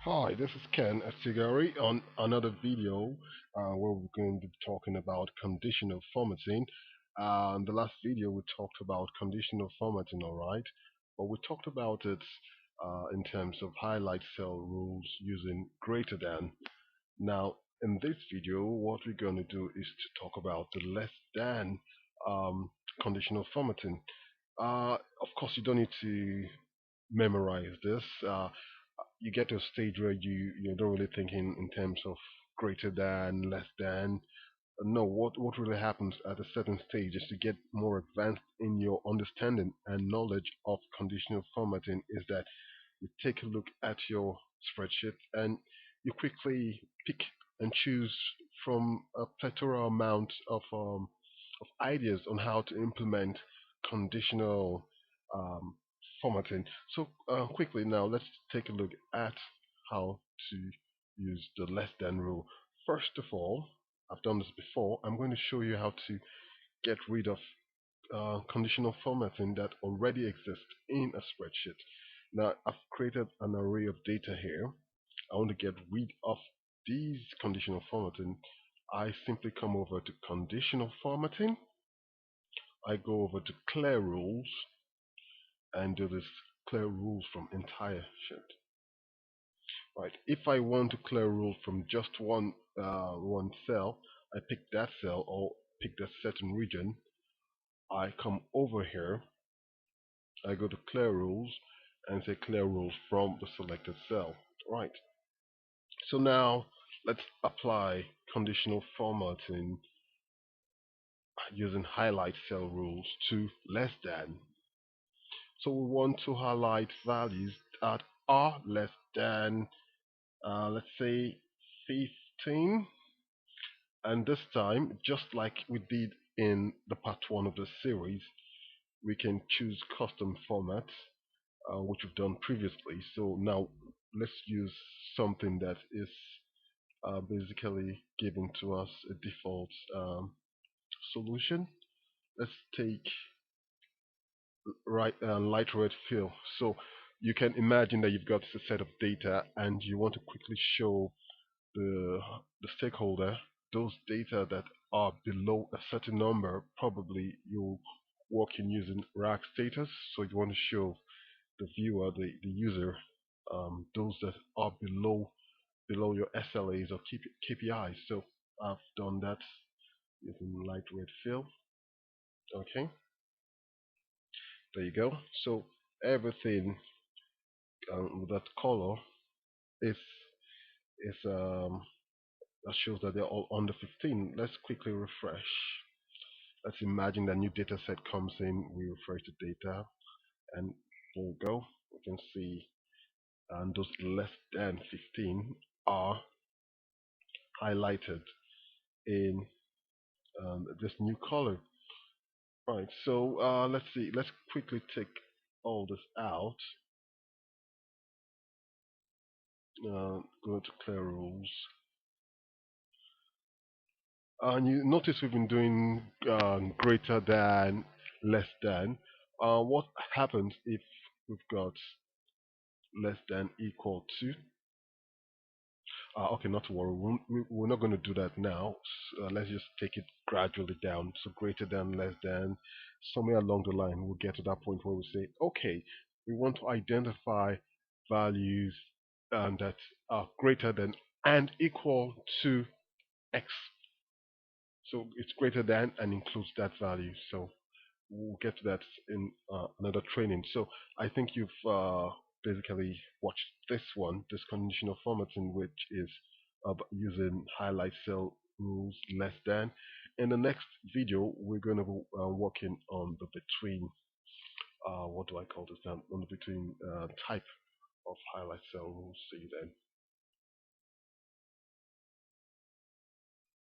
Hi, this is Ken Atigari on another video where we're going to be talking about conditional formatting. In the last video, we talked about conditional formatting, alright, but we talked about it in terms of highlight cell rules using greater than. Now, in this video, what we're going to do is to talk about the less than um, conditional formatting. Of course, you don't need to memorize this. You get to a stage where you don't really think in terms of greater than, less than. No, what really happens at a certain stage is to get more advanced in your understanding and knowledge of conditional formatting is that you take a look at your spreadsheet and you quickly pick and choose from a plethora amount of ideas on how to implement conditional um, formatting. So quickly now, let's take a look at how to use the less than rule. First of all, I've done this before. I'm going to show you how to get rid of conditional formatting that already exists in a spreadsheet. Now, I've created an array of data here. I want to get rid of these conditional formatting. I simply come over to conditional formatting. I go over to clear rules and do this clear rules from entire sheet. Right. If I want to clear rule from just one cell, I pick that cell or pick that certain region. I come over here. I go to clear rules and say clear rules from the selected cell. Right. So now let's apply conditional formatting using highlight cell rules to less than. So we want to highlight values that are less than, let's say, 15. And this time, just like we did in the part 1 of the series, we can choose custom formats, which we've done previously. So now let's use something that is basically given to us a default solution. Let's take light red fill. So you can imagine that you've got a set of data and you want to quickly show the the stakeholder those data that are below a certain number. Probably you're working using rack status, so you want to show the viewer, the user, those that are below your SLAs or KPIs. So I've done that using light red fill. Okay, there you go. So everything with that color is is that shows that they're all under 15. Let's quickly refresh. Let's imagine that new data set comes in. We refresh the data, and there we go. We can see and those less than 15 are highlighted in this new color. Right. So let's see. Let's quickly take all this out. Go to clear rules. And you notice we've been doing greater than, less than. What happens if we've got less than equal to? Okay, not to worry. We're not going to do that now. Let's just take it gradually down. So greater than, less than. Somewhere along the line, we'll get to that point where we say, okay, we want to identify values that are greater than and equal to x. So it's greater than and includes that value. So we'll get to that in another training. So I think you've basically watched this one, this conditional formatting, which is using highlight cell rules less than. In the next video, we're going to be working on the between, what do I call this now? On the between type of highlight cell rules. See you then.